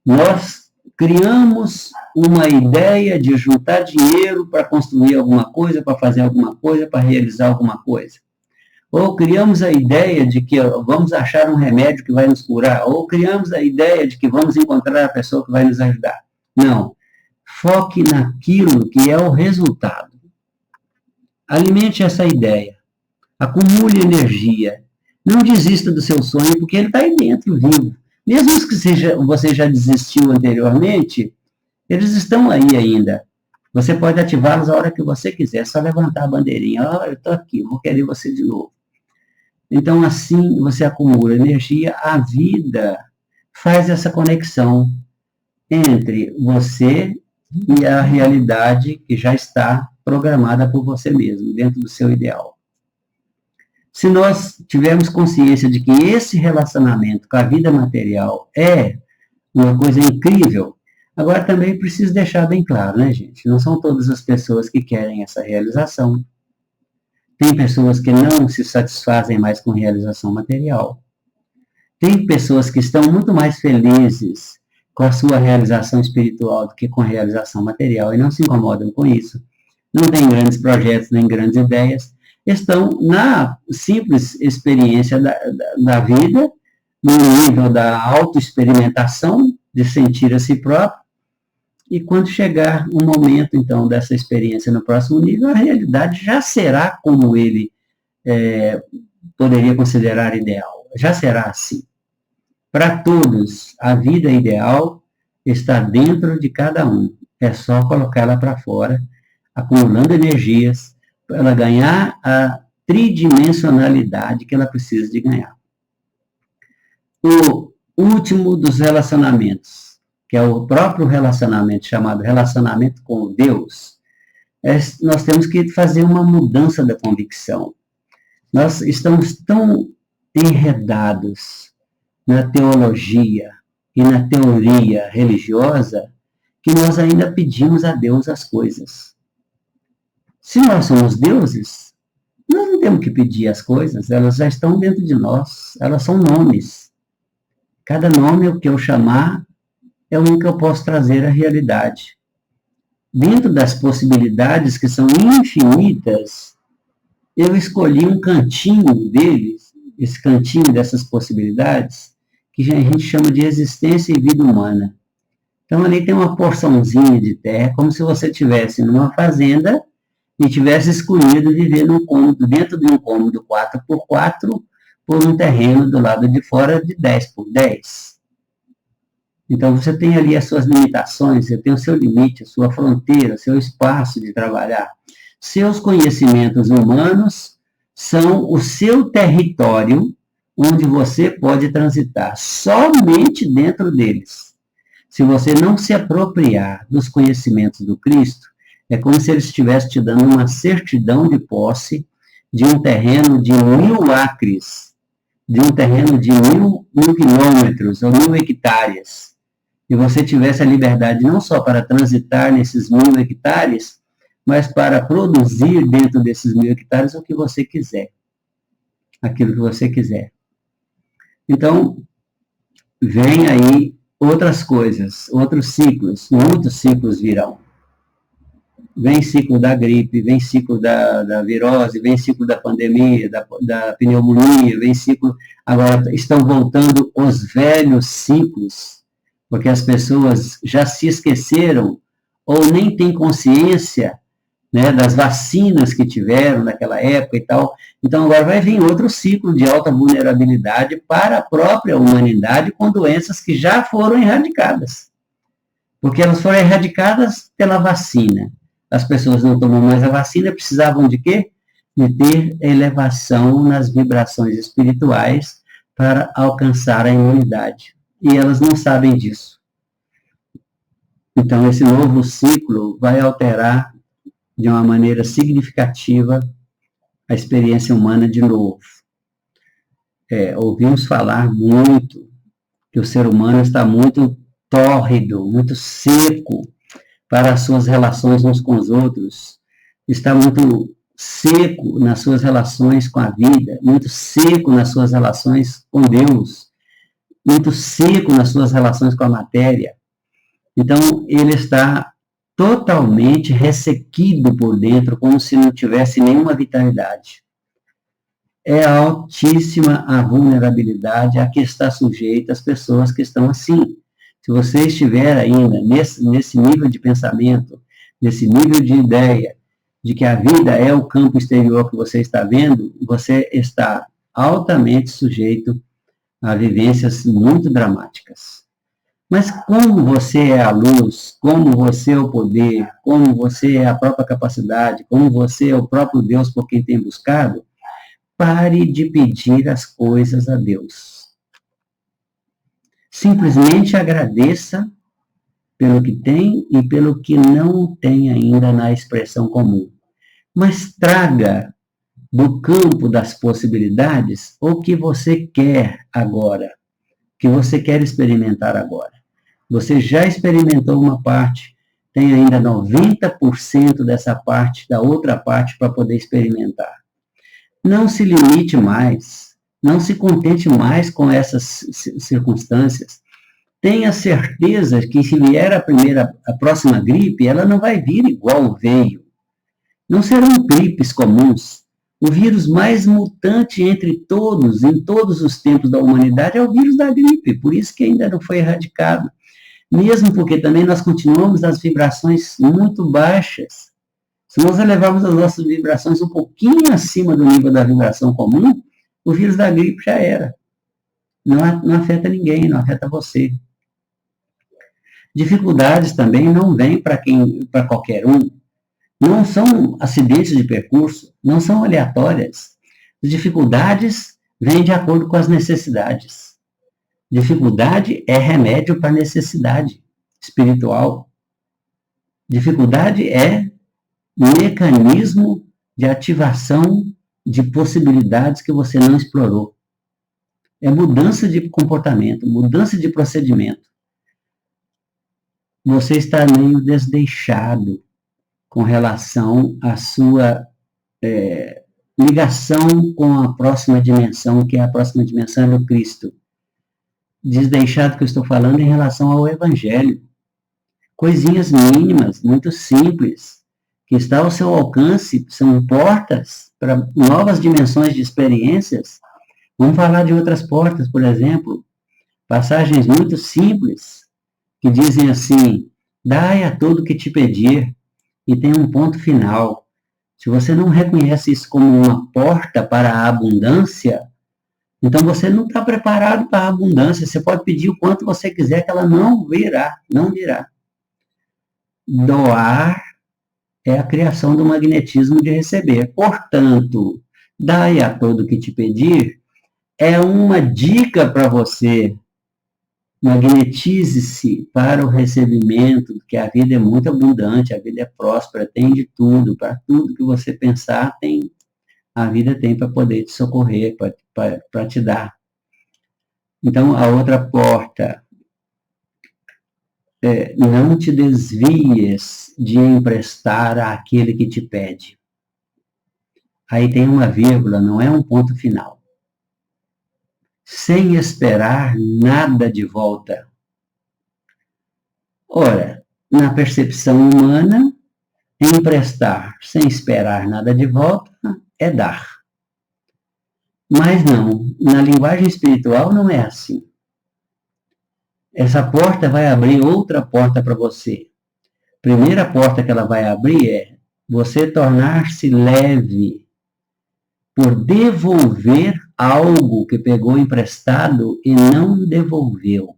Nós criamos uma ideia de juntar dinheiro para construir alguma coisa, para fazer alguma coisa, para realizar alguma coisa. Ou criamos a ideia de que vamos achar um remédio que vai nos curar, ou criamos a ideia de que vamos encontrar a pessoa que vai nos ajudar. Não. Foque naquilo que é o resultado. Alimente essa ideia. Acumule energia. Não desista do seu sonho, porque ele está aí dentro, vivo. Mesmo que você já desistiu anteriormente, eles estão aí ainda. Você pode ativá-los a hora que você quiser, é só levantar a bandeirinha. Eu estou aqui, vou querer você de novo. Então, assim, você acumula energia. A vida faz essa conexão entre você e a realidade que já está programada por você mesmo, dentro do seu ideal. Se nós tivermos consciência de que esse relacionamento com a vida material é uma coisa incrível, agora também preciso deixar bem claro, né, gente? Não são todas as pessoas que querem essa realização. Tem pessoas que não se satisfazem mais com realização material. Tem pessoas que estão muito mais felizes com a sua realização espiritual do que com a realização material e não se incomodam com isso. Não têm grandes projetos nem grandes ideias. Estão na simples experiência da vida, no nível da autoexperimentação, de sentir a si próprio, e quando chegar o momento, então, dessa experiência no próximo nível, a realidade já será como ele poderia considerar ideal, já será assim. Para todos, a vida ideal está dentro de cada um, é só colocá-la para fora, acumulando energias, para ela ganhar a tridimensionalidade que ela precisa de ganhar. O último dos relacionamentos, que é o próprio relacionamento, chamado relacionamento com Deus, nós temos que fazer uma mudança da convicção. Nós estamos tão enredados na teologia e na teoria religiosa que nós ainda pedimos a Deus as coisas. Se nós somos deuses, nós não temos que pedir as coisas, elas já estão dentro de nós, elas são nomes. Cada nome, o que eu chamar, é o que eu posso trazer à realidade. Dentro das possibilidades, que são infinitas, eu escolhi um cantinho deles, esse cantinho dessas possibilidades, que a gente chama de existência e vida humana. Então, ali tem uma porçãozinha de terra, como se você estivesse numa fazenda e tivesse escolhido viver num cômodo, dentro de um cômodo 4x4, por um terreno do lado de fora de 10x10. Então, você tem ali as suas limitações, você tem o seu limite, a sua fronteira, o seu espaço de trabalhar. Seus conhecimentos humanos são o seu território onde você pode transitar, somente dentro deles. Se você não se apropriar dos conhecimentos do Cristo, é como se ele estivesse te dando uma certidão de posse de um terreno de 1000 acres, de um terreno de 1000 quilômetros ou 1000 hectares. E você tivesse a liberdade não só para transitar nesses 1000 hectares, mas para produzir dentro desses 1000 hectares o que você quiser. aquilo que você quiser. Então, vem aí outras coisas, outros ciclos, muitos ciclos virão. Vem ciclo da gripe, vem ciclo da virose, vem ciclo da pandemia, da pneumonia, vem ciclo... Agora, estão voltando os velhos ciclos, porque as pessoas já se esqueceram ou nem têm consciência, né, das vacinas que tiveram naquela época e tal. Então, agora vai vir outro ciclo de alta vulnerabilidade para a própria humanidade com doenças que já foram erradicadas. Porque elas foram erradicadas pela vacina. As pessoas não tomam mais a vacina, precisavam de quê? De ter elevação nas vibrações espirituais para alcançar a imunidade. E elas não sabem disso. Então, esse novo ciclo vai alterar de uma maneira significativa a experiência humana de novo. Ouvimos falar muito que o ser humano está muito tórrido, muito seco para as suas relações uns com os outros, está muito seco nas suas relações com a vida, muito seco nas suas relações com Deus, muito seco nas suas relações com a matéria. Então, ele está totalmente ressequido por dentro, como se não tivesse nenhuma vitalidade. É altíssima a vulnerabilidade a que está sujeita as pessoas que estão assim. Se você estiver ainda nesse nível de pensamento, nesse nível de ideia, de que a vida é o campo exterior que você está vendo, você está altamente sujeito a vivências muito dramáticas. Mas como você é a luz, como você é o poder, como você é a própria capacidade, como você é o próprio Deus por quem tem buscado, pare de pedir as coisas a Deus. Simplesmente agradeça pelo que tem e pelo que não tem ainda na expressão comum. Mas traga do campo das possibilidades o que você quer agora, o que você quer experimentar agora. Você já experimentou uma parte, tem ainda 90% dessa parte, da outra parte, para poder experimentar. Não se limite mais, não se contente mais com essas circunstâncias. Tenha certeza que se vier a próxima gripe, ela não vai vir igual veio. Não serão gripes comuns. O vírus mais mutante entre todos, em todos os tempos da humanidade, é o vírus da gripe, por isso que ainda não foi erradicado. Mesmo porque também nós continuamos as vibrações muito baixas. Se nós elevarmos as nossas vibrações um pouquinho acima do nível da vibração comum, o vírus da gripe já era. Não afeta ninguém, não afeta você. Dificuldades também não vêm para qualquer um. Não são acidentes de percurso, não são aleatórias. Dificuldades vêm de acordo com as necessidades. Dificuldade é remédio para necessidade espiritual. Dificuldade é mecanismo de ativação de possibilidades que você não explorou. É mudança de comportamento, mudança de procedimento. Você está meio desleixado com relação à sua ligação com a próxima dimensão, que é a próxima dimensão do Cristo. Desleixado que eu estou falando em relação ao Evangelho. Coisinhas mínimas, muito simples, que está ao seu alcance, são portas para novas dimensões de experiências. Vamos falar de outras portas, por exemplo, passagens muito simples, que dizem assim: dai a todo que te pedir, e tem um ponto final. Se você não reconhece isso como uma porta para a abundância, então você não está preparado para a abundância. Você pode pedir o quanto você quiser, que ela não virá, não virá. Doar é a criação do magnetismo de receber. Portanto, dai a todo que te pedir é uma dica para você. Magnetize-se para o recebimento, porque a vida é muito abundante, a vida é próspera, tem de tudo, para tudo que você pensar, a vida tem para poder te socorrer, para te dar. Então, a outra porta, não te desvies de emprestar àquele que te pede. Aí tem uma vírgula, não é um ponto final. sem esperar nada de volta. Ora, na percepção humana, emprestar sem esperar nada de volta é dar. Mas não, na linguagem espiritual não é assim. Essa porta vai abrir outra porta para você. Primeira porta que ela vai abrir é você tornar-se leve por devolver algo que pegou emprestado e não devolveu.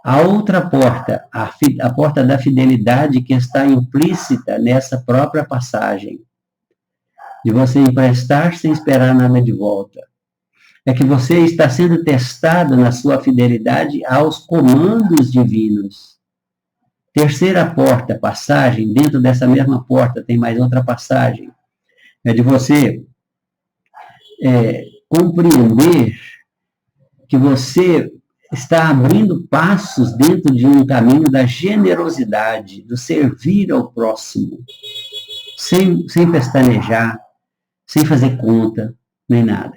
A outra porta, a porta da fidelidade que está implícita nessa própria passagem, de você emprestar sem esperar nada de volta, é que você está sendo testado na sua fidelidade aos comandos divinos. Terceira porta, passagem, dentro dessa mesma porta tem mais outra passagem, é de você compreender que você está abrindo passos dentro de um caminho da generosidade, do servir ao próximo, sem pestanejar, sem fazer conta, nem nada.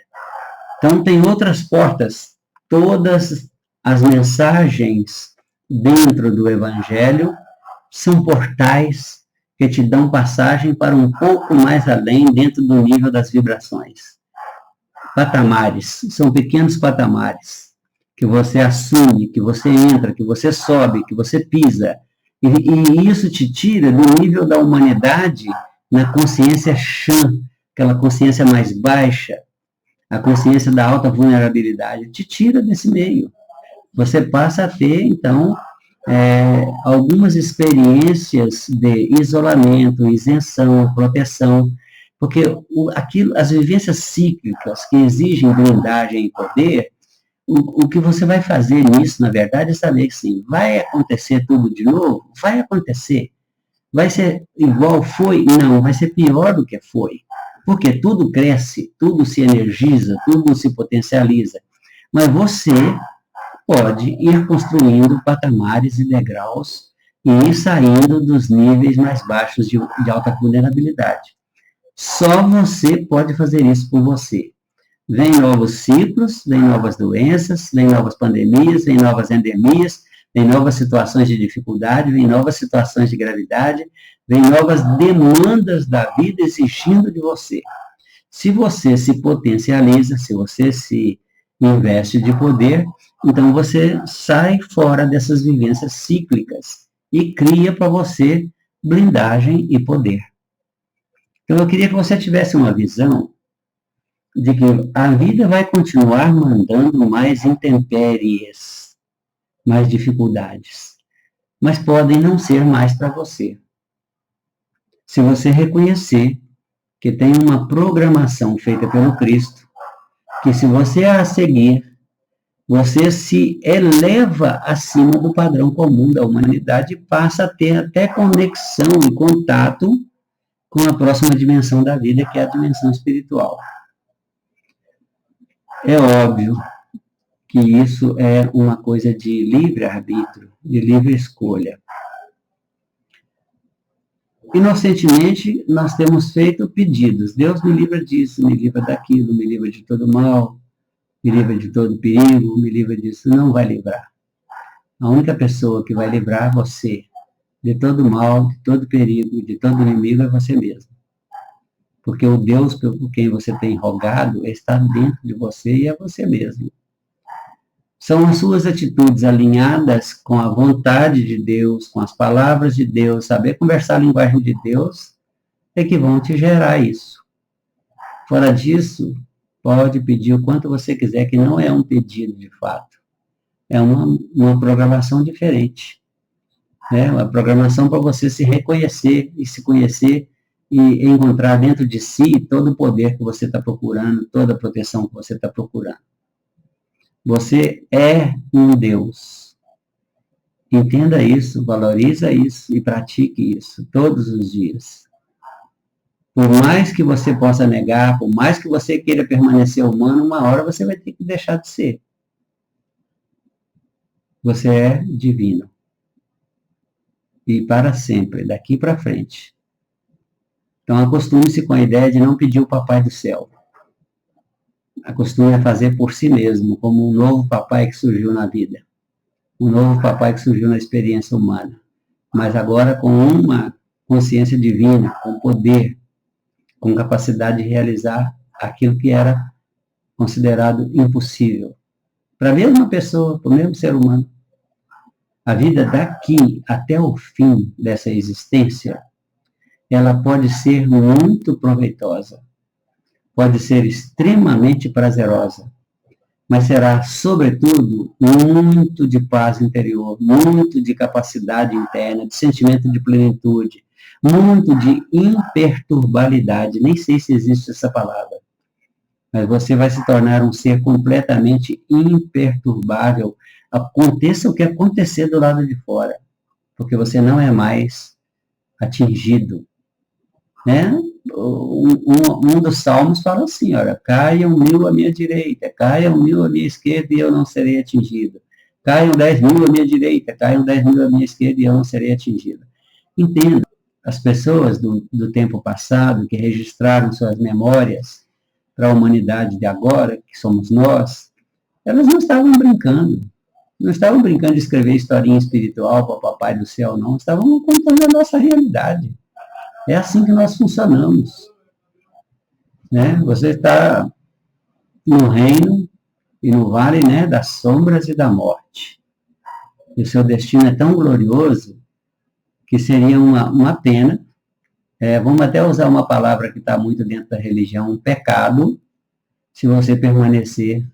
Então, tem outras portas. Todas as mensagens dentro do Evangelho são portais que te dão passagem para um pouco mais além, dentro do nível das vibrações. Patamares, são pequenos patamares, que você assume, que você entra, que você sobe, que você pisa. E isso te tira do nível da humanidade na consciência chã, aquela consciência mais baixa, a consciência da alta vulnerabilidade, te tira desse meio. Você passa a ter, então, algumas experiências de isolamento, isenção, proteção, porque as vivências cíclicas que exigem blindagem e poder, o que você vai fazer nisso, na verdade, é saber que sim, vai acontecer tudo de novo? Vai acontecer. Vai ser igual foi? Não, vai ser pior do que foi. Porque tudo cresce, tudo se energiza, tudo se potencializa. Mas você pode ir construindo patamares e degraus e ir saindo dos níveis mais baixos de alta vulnerabilidade. Só você pode fazer isso por você. Vem novos ciclos, vem novas doenças, vem novas pandemias, vem novas endemias, vem novas situações de dificuldade, vem novas situações de gravidade, vem novas demandas da vida exigindo de você. Se você se potencializa, se você se investe de poder, então você sai fora dessas vivências cíclicas e cria para você blindagem e poder. Então eu queria que você tivesse uma visão de que a vida vai continuar mandando mais intempéries, mais dificuldades, mas podem não ser mais para você. Se você reconhecer que tem uma programação feita pelo Cristo, que se você a seguir, você se eleva acima do padrão comum da humanidade e passa a ter até conexão e contato com a próxima dimensão da vida, que é a dimensão espiritual. É óbvio que isso é uma coisa de livre-arbítrio, de livre escolha. Inocentemente, nós temos feito pedidos. Deus me livra disso, me livra daquilo, me livra de todo mal, me livra de todo perigo, me livra disso. Não vai livrar. A única pessoa que vai livrar você de todo mal, de todo perigo, de todo inimigo é você mesmo. Porque o Deus por quem você tem rogado está dentro de você e é você mesmo. São as suas atitudes alinhadas com a vontade de Deus, com as palavras de Deus, saber conversar a linguagem de Deus, é que vão te gerar isso. Fora disso, pode pedir o quanto você quiser, que não é um pedido de fato. É uma programação diferente. É uma programação para você se reconhecer e se conhecer e encontrar dentro de si todo o poder que você está procurando, toda a proteção que você está procurando. Você é um Deus. Entenda isso, valoriza isso e pratique isso todos os dias. Por mais que você possa negar, por mais que você queira permanecer humano, uma hora você vai ter que deixar de ser. Você é divino. E para sempre, daqui para frente. Então, acostume-se com a ideia de não pedir o papai do céu. acostume a fazer por si mesmo, como um novo papai que surgiu na vida, um novo papai que surgiu na experiência humana, mas agora com uma consciência divina, com poder, com capacidade de realizar aquilo que era considerado impossível. Para a mesma pessoa, para o mesmo ser humano. A vida daqui até o fim dessa existência, ela pode ser muito proveitosa, pode ser extremamente prazerosa, mas será, sobretudo, muito de paz interior, muito de capacidade interna, de sentimento de plenitude, muito de imperturbabilidade. Nem sei se existe essa palavra, mas você vai se tornar um ser completamente imperturbável, aconteça o que acontecer do lado de fora, porque você não é mais atingido, né? Um dos salmos fala assim, olha, caiam 1000 à minha direita, caiam 1000 à minha esquerda e eu não serei atingido. Caiam 10.000 à minha direita, caiam 10.000 à minha esquerda e eu não serei atingido. Entenda, as pessoas do tempo passado que registraram suas memórias para a humanidade de agora, que somos nós, elas não estavam brincando. Não estavam brincando de escrever historinha espiritual para o Papai do Céu, não. Estavam contando a nossa realidade. É assim que nós funcionamos. Né? Você está no reino e no vale, né, das sombras e da morte. E o seu destino é tão glorioso que seria uma pena, vamos até usar uma palavra que está muito dentro da religião, um pecado, se você permanecer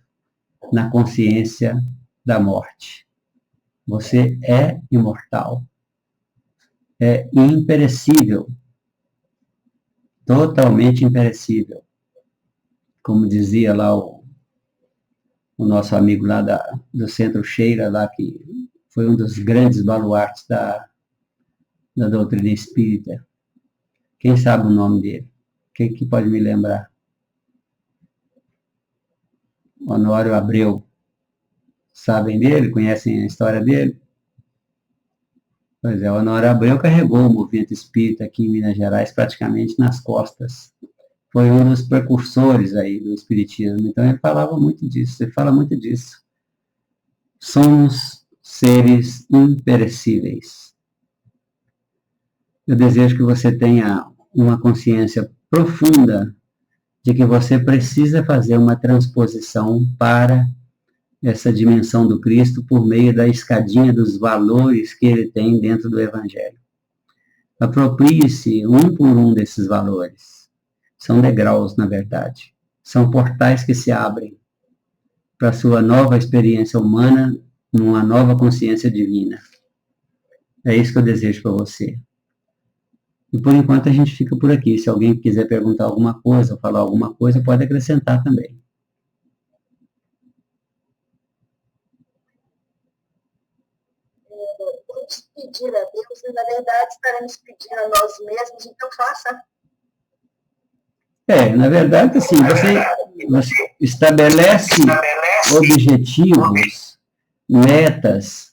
na consciência da morte. Você é imortal, é imperecível, totalmente imperecível. Como dizia lá o nosso amigo lá do Centro Sheila, lá, que foi um dos grandes baluartes da doutrina espírita. Quem sabe o nome dele? Quem que pode me lembrar? Honório Abreu. Sabem dele? Conhecem a história dele? Pois é, o Honório Abreu carregou o movimento espírita aqui em Minas Gerais praticamente nas costas. Foi um dos precursores aí do espiritismo. Então ele falava muito disso, ele fala muito disso. Somos seres imperecíveis. Eu desejo que você tenha uma consciência profunda de que você precisa fazer uma transposição para essa dimensão do Cristo por meio da escadinha dos valores que ele tem dentro do Evangelho. Aproprie-se um por um desses valores. São degraus, na verdade. São portais que se abrem para a sua nova experiência humana, numa nova consciência divina. É isso que eu desejo para você. E por enquanto a gente fica por aqui. Se alguém quiser perguntar alguma coisa, ou falar alguma coisa, pode acrescentar também. Vamos pedir a Deus, e na verdade estaremos pedindo a nós mesmos, então faça. Na verdade, assim, você estabelece objetivos, metas,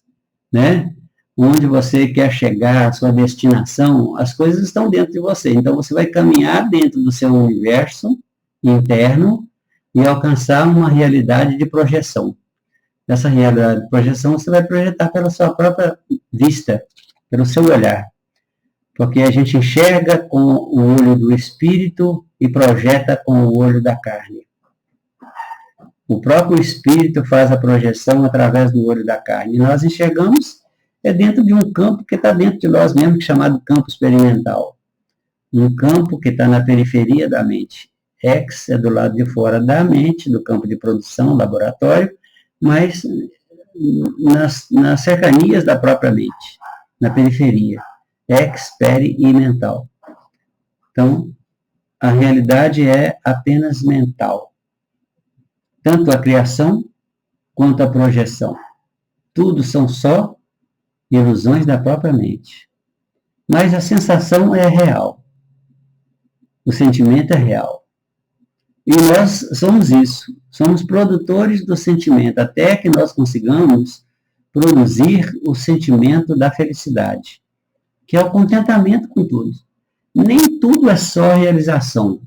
né? Onde você quer chegar, a sua destinação, as coisas estão dentro de você. Então, você vai caminhar dentro do seu universo interno e alcançar uma realidade de projeção. Essa realidade de projeção você vai projetar pela sua própria vista, pelo seu olhar. Porque a gente enxerga com o olho do espírito e projeta com o olho da carne. O próprio espírito faz a projeção através do olho da carne. E nós enxergamos dentro de um campo que está dentro de nós mesmos, chamado campo experimental. Um campo que está na periferia da mente. Ex é do lado de fora da mente, do campo de produção, laboratório, mas nas cercanias da própria mente, na periferia. Experimental. Então, a realidade é apenas mental. Tanto a criação quanto a projeção. Tudo são só ilusões da própria mente. Mas a sensação é real. O sentimento é real. E nós somos isso. Somos produtores do sentimento, até que nós consigamos produzir o sentimento da felicidade, que é o contentamento com tudo. Nem tudo é só realização.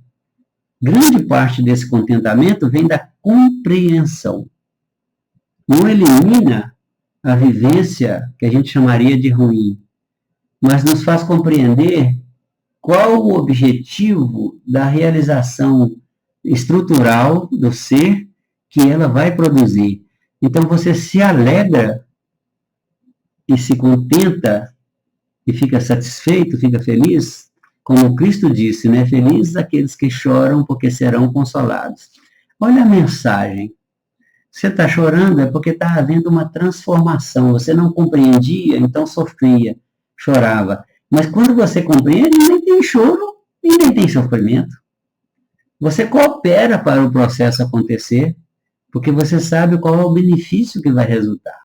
Grande parte desse contentamento vem da compreensão. Não elimina a vivência que a gente chamaria de ruim, mas nos faz compreender qual o objetivo da realização estrutural do ser que ela vai produzir. Então você se alegra e se contenta e fica satisfeito, fica feliz, como Cristo disse, né? Felizes aqueles que choram, porque serão consolados. Olha a mensagem. Você está chorando é porque está havendo uma transformação. Você não compreendia, então sofria, chorava. Mas quando você compreende, nem tem choro e nem tem sofrimento. Você coopera para o processo acontecer, porque você sabe qual é o benefício que vai resultar.